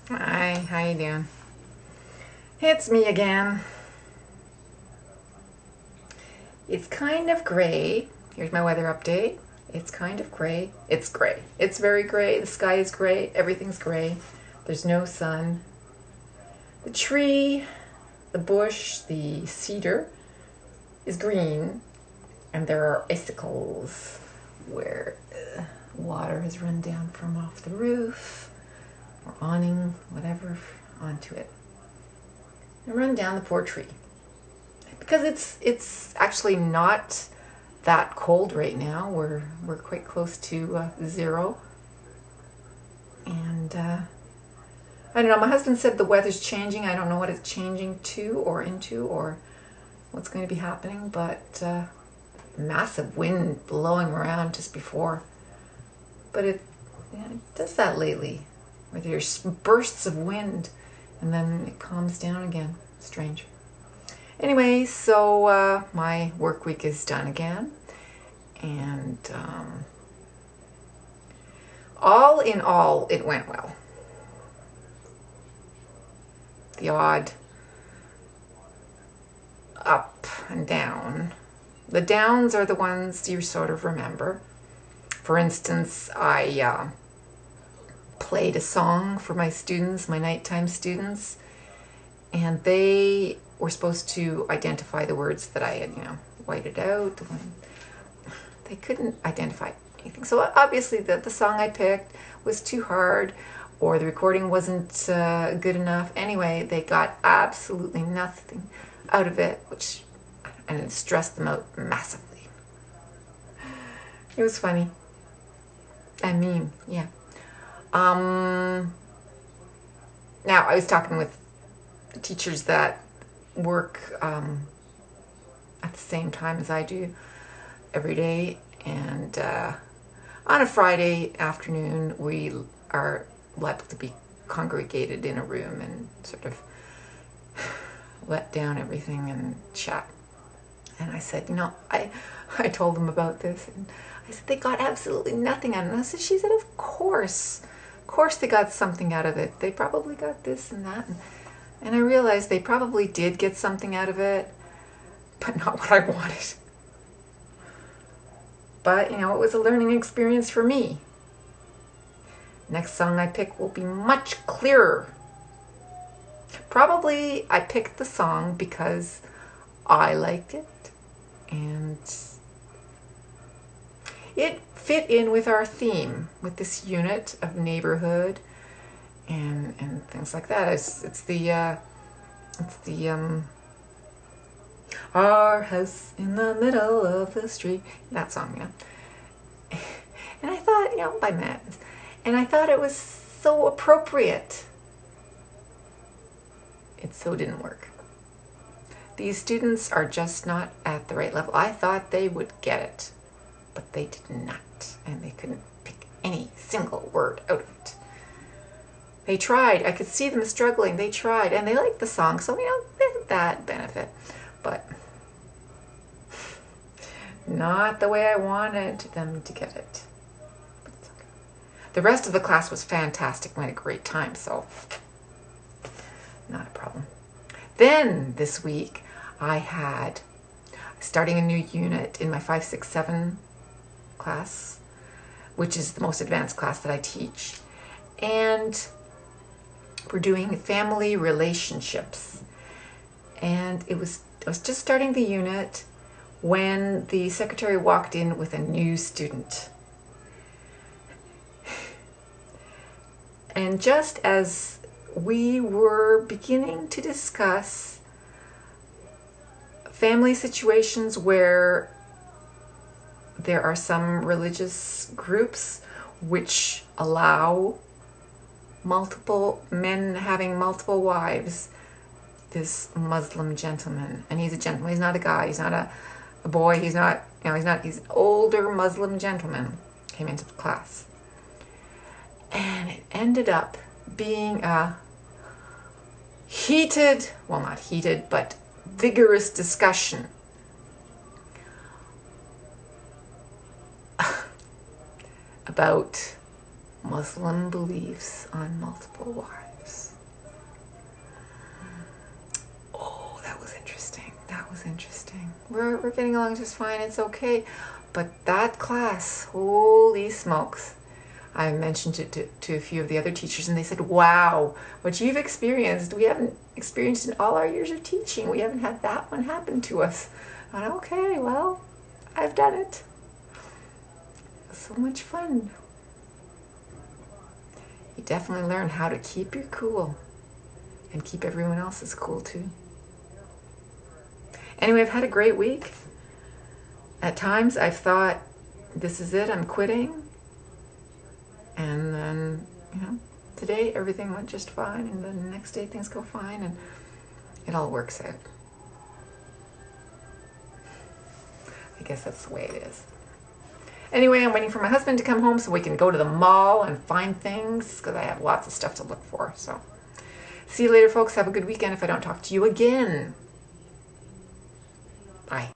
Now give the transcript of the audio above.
Hi, how you doing? It's me again. It's kind of gray. Here's my weather update. It's kind of gray. It's gray. It's very gray. The sky is gray. Everything's gray. There's no sun. The tree, the bush, the cedar is green, and there are icicles where water has run down from off the roof or awning, whatever, onto it. And run down the poor tree. Because it's actually not that cold right now. We're quite close to zero, and I don't know. My husband said the weather's changing. I don't know what it's changing to or into or what's going to be happening, but massive wind blowing around just before. But it does that lately, where there's bursts of wind, and then it calms down again. Strange. Anyway, so my work week is done again, and all in all, it went well. The odd up and down. The downs are the ones you sort of remember. For instance, I played a song for my students, my nighttime students, and they were supposed to identify the words that I had, whited out. They couldn't identify anything. So obviously the song I picked was too hard, or the recording wasn't good enough. Anyway, they got absolutely nothing out of it, and it stressed them out massively. It was funny. I mean, yeah. Now, I was talking with teachers that work at the same time as I do every day, and on a Friday afternoon we are liable to be congregated in a room and sort of let down everything and chat. And I said, I told them about this, and I said they got absolutely nothing out of it. And I said, she said, of course they got something out of it. They probably got this and that. And I realized they probably did get something out of it, but not what I wanted. But, it was a learning experience for me. Next song I pick will be much clearer. Probably I picked the song because I liked it, and it fit in with our theme, with this unit of neighborhood and things like that. It's the our house in the middle of the street, that song, And I thought, by Matt, and I thought it was so appropriate. It so didn't work. These students are just not at the right level. I thought they would get it, but they did not, and they couldn't pick any single word out of it. They tried. I could see them struggling. They tried, and they liked the song, so they had that benefit, but not the way I wanted them to get it. But it's okay. The rest of the class was fantastic. We had a great time, so not a problem. Then this week I had starting a new unit in my 5, 6, 7 class, which is the most advanced class that I teach. And we're doing family relationships. And I was just starting the unit when the secretary walked in with a new student. And just as we were beginning to discuss family situations where there are some religious groups which allow multiple men having multiple wives, this Muslim gentleman, and he's a gentleman, he's not a guy, he's not a boy, he's an older Muslim gentleman, came into the class. And it ended up being a not heated, but vigorous discussion about Muslim beliefs on multiple wives. Oh, that was interesting. That was interesting. We're getting along just fine. It's okay. But that class, holy smokes. I mentioned it to a few of the other teachers, and they said, wow, what you've experienced, we haven't experienced in all our years of teaching. We haven't had that one happen to us. I went, okay, well, I've done it. So much fun. You definitely learn how to keep your cool and keep everyone else's cool too. Anyway, I've had a great week. At times I've thought, this is it, I'm quitting. And then, today everything went just fine, and then the next day things go fine, and it all works out. I guess that's the way it is. Anyway, I'm waiting for my husband to come home so we can go to the mall and find things, because I have lots of stuff to look for. So, see you later, folks. Have a good weekend if I don't talk to you again. Bye.